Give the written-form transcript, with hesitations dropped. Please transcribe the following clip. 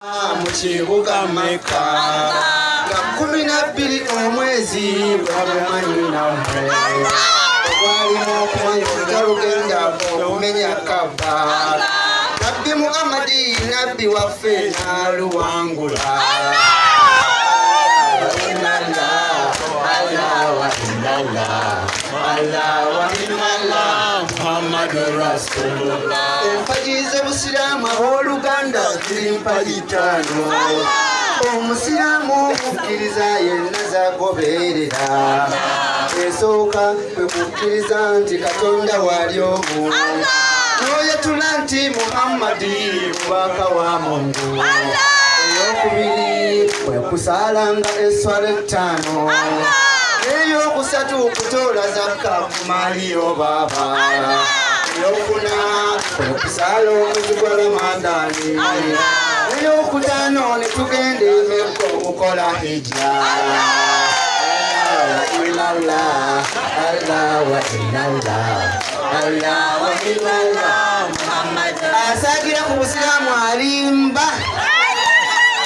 Mukibuga Meka nga 12 omwezi bw'abamanyina walimu okumanyiriza lugenda okumenya kaba Nabbi Muhammadi nabbi waffe n'aluwangula Empagi z'Obusiraamu ab'oluganda ziri mpagi 5 Omusiraamu omukkiriza yenna z'agoberera esooka kwe kukkiriza nti Katonda wali omu n'oyatula nti Muhammadi mubaka wa Mungu eyokubiri kwe kusaalanga esswala 5 n'eyokusatu okutoola zakka ku maaliyo baaba eyokuna kwe kusaala omwezi gwa Ramadani n'eyokutaano ne tugenda e Mekka okukola hijja asagira ku Busiraamu alimba